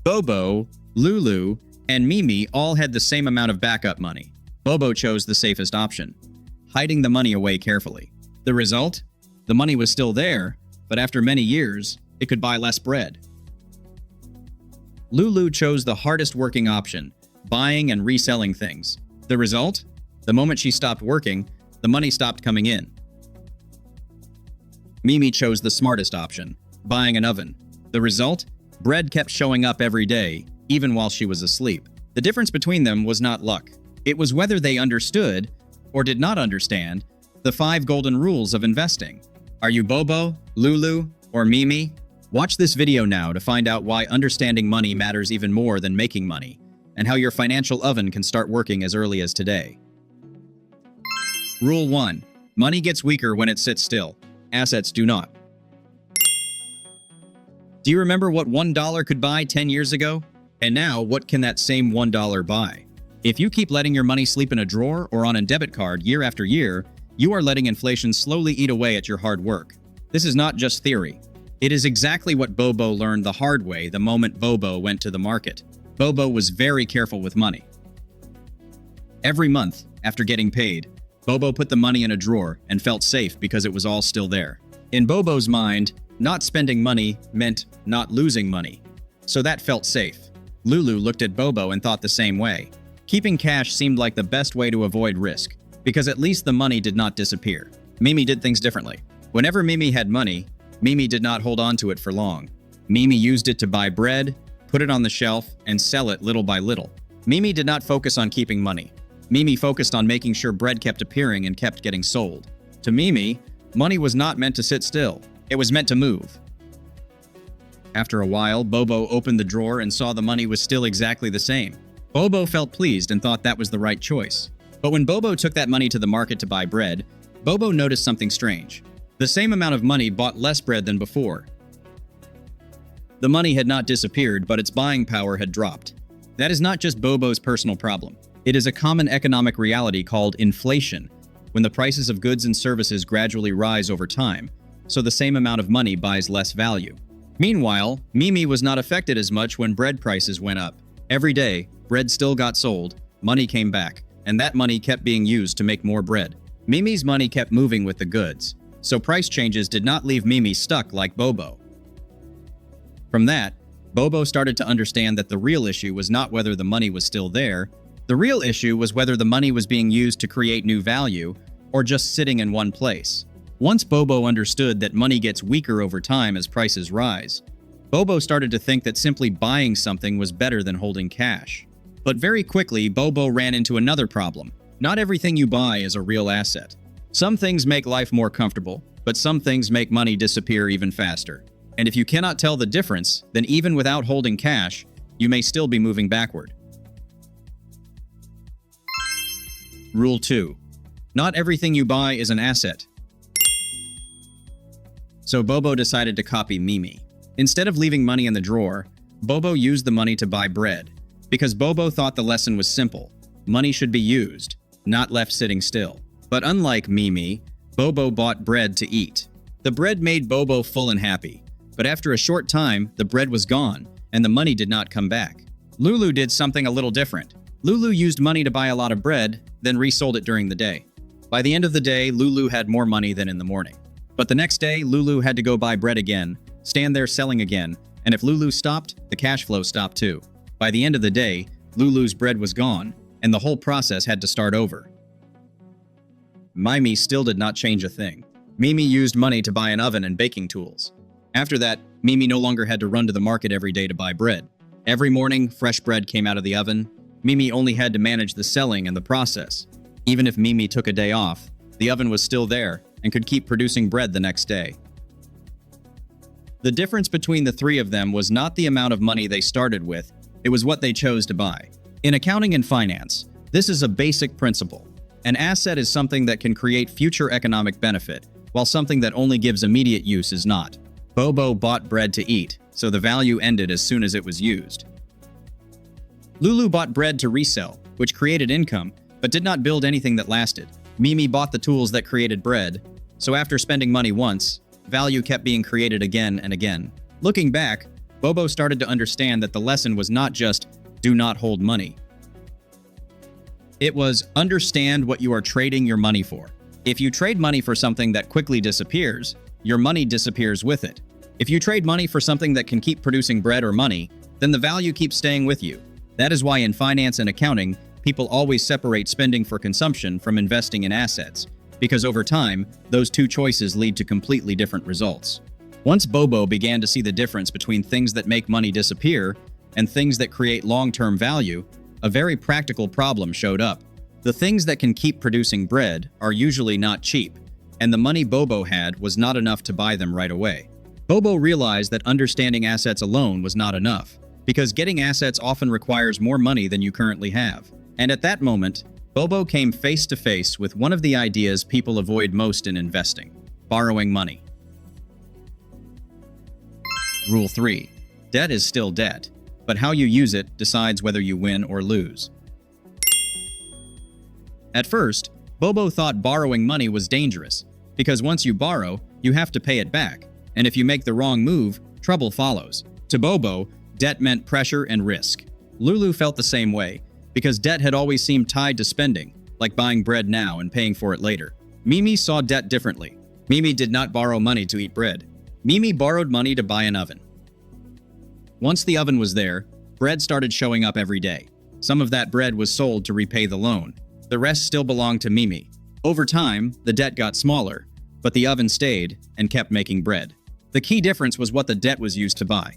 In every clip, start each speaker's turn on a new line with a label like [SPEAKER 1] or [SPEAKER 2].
[SPEAKER 1] BoBo, LuLu, and Mimi all had the same amount of backup money. BoBo chose the safest option, hiding the money away carefully. The result? The money was still there, but after many years, it could buy less bread. LuLu chose the hardest working option, buying and reselling things. The result? The moment she stopped working, the money stopped coming in. Mimi chose the smartest option, buying an oven. The result? Bread kept showing up every day, even while she was asleep. The difference between them was not luck. It was whether they understood, or did not understand, the 5 golden rules of investing. Are you BoBo, LuLu, or Mimi? Watch this video now to find out why understanding money matters even more than making money, and how your financial oven can start working as early as today. Rule 1. Money gets weaker when it sits still. Assets do not. Do you remember what $1 could buy 10 years ago? And now, what can that same $1 buy? If you keep letting your money sleep in a drawer or on a debit card year after year, you are letting inflation slowly eat away at your hard work. This is not just theory. It is exactly what BoBo learned the hard way the moment BoBo went to the market. BoBo was very careful with money. Every month, after getting paid, BoBo put the money in a drawer and felt safe because it was all still there. In BoBo's mind, not spending money meant not losing money, so that felt safe. LuLu looked at BoBo and thought the same way. Keeping cash seemed like the best way to avoid risk, because at least the money did not disappear. Mimi did things differently. Whenever Mimi had money, Mimi did not hold on to it for long. Mimi used it to buy bread, put it on the shelf, and sell it little by little. Mimi did not focus on keeping money. Mimi focused on making sure bread kept appearing and kept getting sold. To Mimi, money was not meant to sit still. It was meant to move. After a while, BoBo opened the drawer and saw the money was still exactly the same. BoBo felt pleased and thought that was the right choice. But when BoBo took that money to the market to buy bread, BoBo noticed something strange. The same amount of money bought less bread than before. The money had not disappeared, but its buying power had dropped. That is not just BoBo's personal problem. It is a common economic reality called inflation, when the prices of goods and services gradually rise over time, so the same amount of money buys less value. Meanwhile, Mimi was not affected as much when bread prices went up. Every day, bread still got sold, money came back, and that money kept being used to make more bread. Mimi's money kept moving with the goods, so price changes did not leave Mimi stuck like BoBo. From that, BoBo started to understand that the real issue was not whether the money was still there. The real issue was whether the money was being used to create new value or just sitting in one place. Once BoBo understood that money gets weaker over time as prices rise, BoBo started to think that simply buying something was better than holding cash. But very quickly, BoBo ran into another problem. Not everything you buy is a real asset. Some things make life more comfortable, but some things make money disappear even faster. And if you cannot tell the difference, then even without holding cash, you may still be moving backward. Rule 2. Not everything you buy is an asset. So BoBo decided to copy Mimi. Instead of leaving money in the drawer, BoBo used the money to buy bread, because BoBo thought the lesson was simple. Money should be used, not left sitting still. But unlike Mimi, BoBo bought bread to eat. The bread made BoBo full and happy, but after a short time, the bread was gone, and the money did not come back. LuLu did something a little different. LuLu used money to buy a lot of bread, then resold it during the day. By the end of the day, LuLu had more money than in the morning. But the next day, LuLu had to go buy bread again, stand there selling again, and if LuLu stopped, the cash flow stopped too. By the end of the day, LuLu's bread was gone, and the whole process had to start over. Mimi still did not change a thing. Mimi used money to buy an oven and baking tools. After that, Mimi no longer had to run to the market every day to buy bread. Every morning, fresh bread came out of the oven. Mimi only had to manage the selling and the process. Even if Mimi took a day off, the oven was still there and could keep producing bread the next day. The difference between the three of them was not the amount of money they started with, it was what they chose to buy. In accounting and finance, this is a basic principle. An asset is something that can create future economic benefit, while something that only gives immediate use is not. BoBo bought bread to eat, so the value ended as soon as it was used. LuLu bought bread to resell, which created income, but did not build anything that lasted. Mimi bought the tools that created bread, so after spending money once, value kept being created again and again. Looking back, Bobo started to understand that the lesson was not just do not hold money. It was understand what you are trading your money for. If you trade money for something that quickly disappears, your money disappears with it. If you trade money for something that can keep producing bread or money, then the value keeps staying with you. That is why in finance and accounting, people always separate spending for consumption from investing in assets, because over time, those two choices lead to completely different results. Once Bobo began to see the difference between things that make money disappear and things that create long-term value, a very practical problem showed up. The things that can keep producing bread are usually not cheap, and the money Bobo had was not enough to buy them right away. Bobo realized that understanding assets alone was not enough, because getting assets often requires more money than you currently have. And at that moment, Bobo came face to face with one of the ideas people avoid most in investing: borrowing money. Rule 3. Debt is still debt, but how you use it decides whether you win or lose. At first, Bobo thought borrowing money was dangerous, because once you borrow, you have to pay it back, and if you make the wrong move, trouble follows. To Bobo, debt meant pressure and risk. LuLu felt the same way, because debt had always seemed tied to spending, like buying bread now and paying for it later. Mimi saw debt differently. Mimi did not borrow money to eat bread. Mimi borrowed money to buy an oven. Once the oven was there, bread started showing up every day. Some of that bread was sold to repay the loan. The rest still belonged to Mimi. Over time, the debt got smaller, but the oven stayed and kept making bread. The key difference was what the debt was used to buy.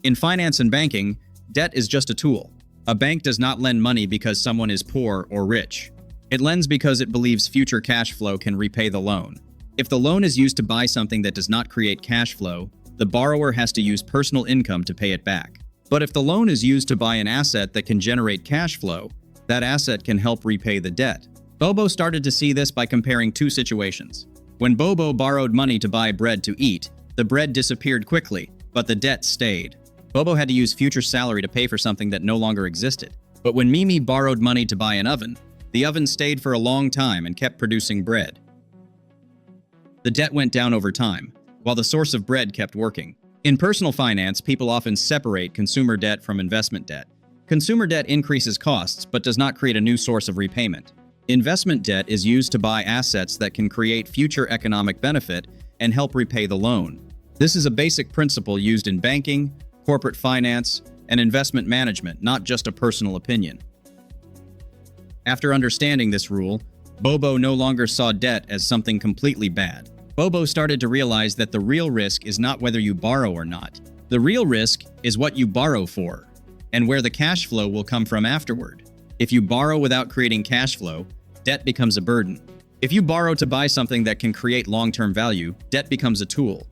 [SPEAKER 1] In finance and banking, debt is just a tool. A bank does not lend money because someone is poor or rich. It lends because it believes future cash flow can repay the loan. If the loan is used to buy something that does not create cash flow, the borrower has to use personal income to pay it back. But if the loan is used to buy an asset that can generate cash flow, that asset can help repay the debt. Bobo started to see this by comparing two situations. When Bobo borrowed money to buy bread to eat, the bread disappeared quickly, but the debt stayed. Bobo had to use future salary to pay for something that no longer existed. But when Mimi borrowed money to buy an oven, the oven stayed for a long time and kept producing bread. The debt went down over time, while the source of bread kept working. In personal finance, people often separate consumer debt from investment debt. Consumer debt increases costs but does not create a new source of repayment. Investment debt is used to buy assets that can create future economic benefit and help repay the loan. This is a basic principle used in banking, corporate finance, and investment management, not just a personal opinion. After understanding this rule, Bobo no longer saw debt as something completely bad. Bobo started to realize that the real risk is not whether you borrow or not. The real risk is what you borrow for, and where the cash flow will come from afterward. If you borrow without creating cash flow, debt becomes a burden. If you borrow to buy something that can create long-term value, debt becomes a tool.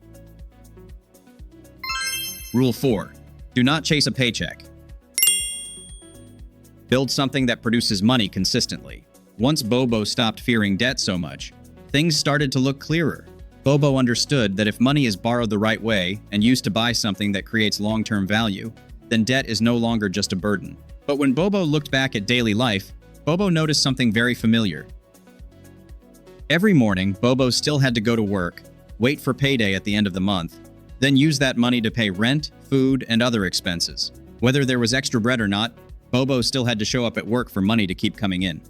[SPEAKER 1] Rule 4. Do not chase a paycheck. Build something that produces money consistently. Once Bobo stopped fearing debt so much, things started to look clearer. Bobo understood that if money is borrowed the right way and used to buy something that creates long-term value, then debt is no longer just a burden. But when Bobo looked back at daily life, Bobo noticed something very familiar. Every morning, Bobo still had to go to work, wait for payday at the end of the month, then use that money to pay rent, food, and other expenses. Whether there was extra bread or not, Bobo still had to show up at work for money to keep coming in.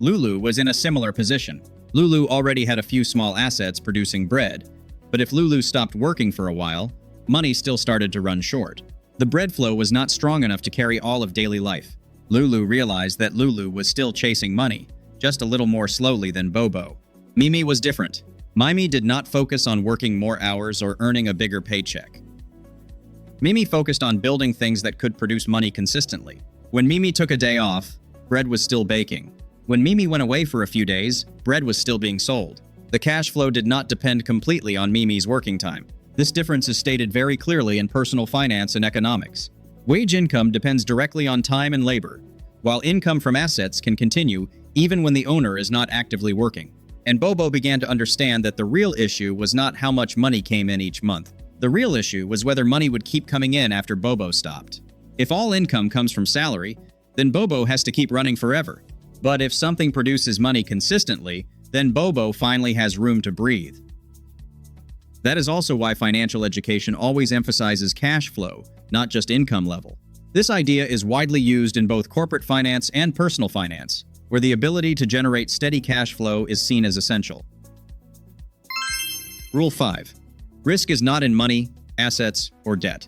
[SPEAKER 1] LuLu was in a similar position. LuLu already had a few small assets producing bread, but if LuLu stopped working for a while, money still started to run short. The bread flow was not strong enough to carry all of daily life. LuLu realized that LuLu was still chasing money, just a little more slowly than Bobo. Mimi was different. Mimi did not focus on working more hours or earning a bigger paycheck. Mimi focused on building things that could produce money consistently. When Mimi took a day off, bread was still baking. When Mimi went away for a few days, bread was still being sold. The cash flow did not depend completely on Mimi's working time. This difference is stated very clearly in personal finance and economics. Wage income depends directly on time and labor, while income from assets can continue even when the owner is not actively working. And Bobo began to understand that the real issue was not how much money came in each month. The real issue was whether money would keep coming in after Bobo stopped. If all income comes from salary, then Bobo has to keep running forever. But if something produces money consistently, then Bobo finally has room to breathe. That is also why financial education always emphasizes cash flow, not just income level. This idea is widely used in both corporate finance and personal finance, where the ability to generate steady cash flow is seen as essential. Rule 5. Risk is not in money, assets, or debt.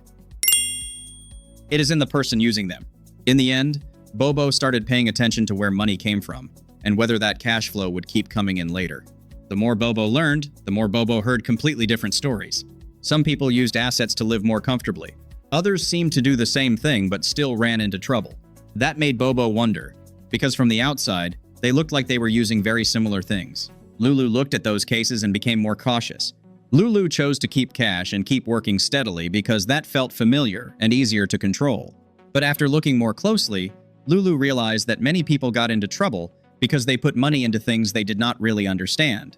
[SPEAKER 1] It is in the person using them. In the end, BoBo started paying attention to where money came from, and whether that cash flow would keep coming in later. The more BoBo learned, the more BoBo heard completely different stories. Some people used assets to live more comfortably. Others seemed to do the same thing but still ran into trouble. That made BoBo wonder, because from the outside, they looked like they were using very similar things. LuLu looked at those cases and became more cautious. LuLu chose to keep cash and keep working steadily because that felt familiar and easier to control. But after looking more closely, LuLu realized that many people got into trouble because they put money into things they did not really understand.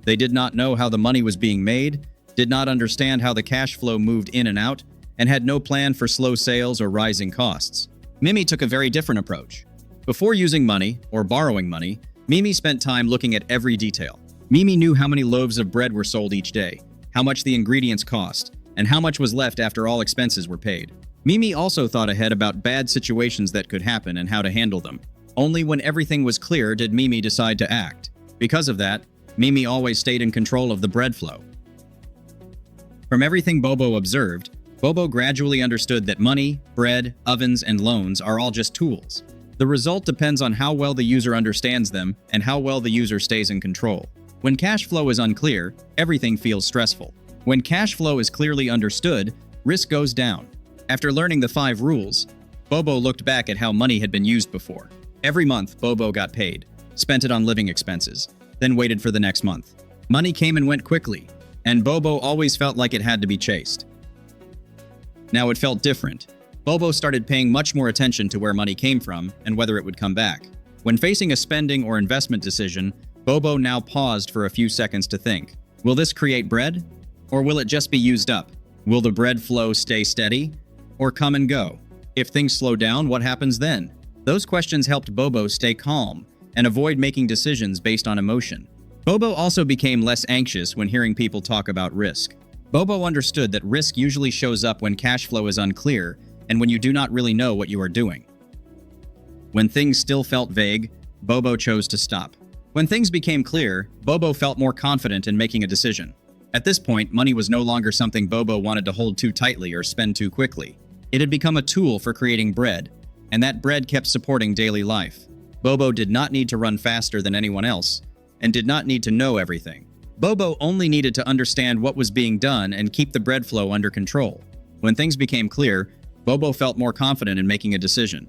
[SPEAKER 1] They did not know how the money was being made, did not understand how the cash flow moved in and out, and had no plan for slow sales or rising costs. Mimi took a very different approach. Before using money or borrowing money, Mimi spent time looking at every detail. Mimi knew how many loaves of bread were sold each day, how much the ingredients cost, and how much was left after all expenses were paid. Mimi also thought ahead about bad situations that could happen and how to handle them. Only when everything was clear did Mimi decide to act. Because of that, Mimi always stayed in control of the bread flow. From everything BoBo observed, BoBo gradually understood that money, bread, ovens, and loans are all just tools. The result depends on how well the user understands them and how well the user stays in control. When cash flow is unclear, everything feels stressful. When cash flow is clearly understood, risk goes down. After learning the 5 rules, BoBo looked back at how money had been used before. Every month, BoBo got paid, spent it on living expenses, then waited for the next month. Money came and went quickly, and BoBo always felt like it had to be chased. Now it felt different. BoBo started paying much more attention to where money came from and whether it would come back. When facing a spending or investment decision, BoBo now paused for a few seconds to think. Will this create bread? Or will it just be used up? Will the bread flow stay steady? Or come and go? If things slow down, what happens then? Those questions helped BoBo stay calm and avoid making decisions based on emotion. BoBo also became less anxious when hearing people talk about risk. BoBo understood that risk usually shows up when cash flow is unclear and when you do not really know what you are doing. When things still felt vague, BoBo chose to stop. When things became clear, BoBo felt more confident in making a decision. At this point, money was no longer something BoBo wanted to hold too tightly or spend too quickly. It had become a tool for creating bread, and that bread kept supporting daily life. BoBo did not need to run faster than anyone else, and did not need to know everything. BoBo only needed to understand what was being done and keep the bread flow under control. When things became clear, BoBo felt more confident in making a decision.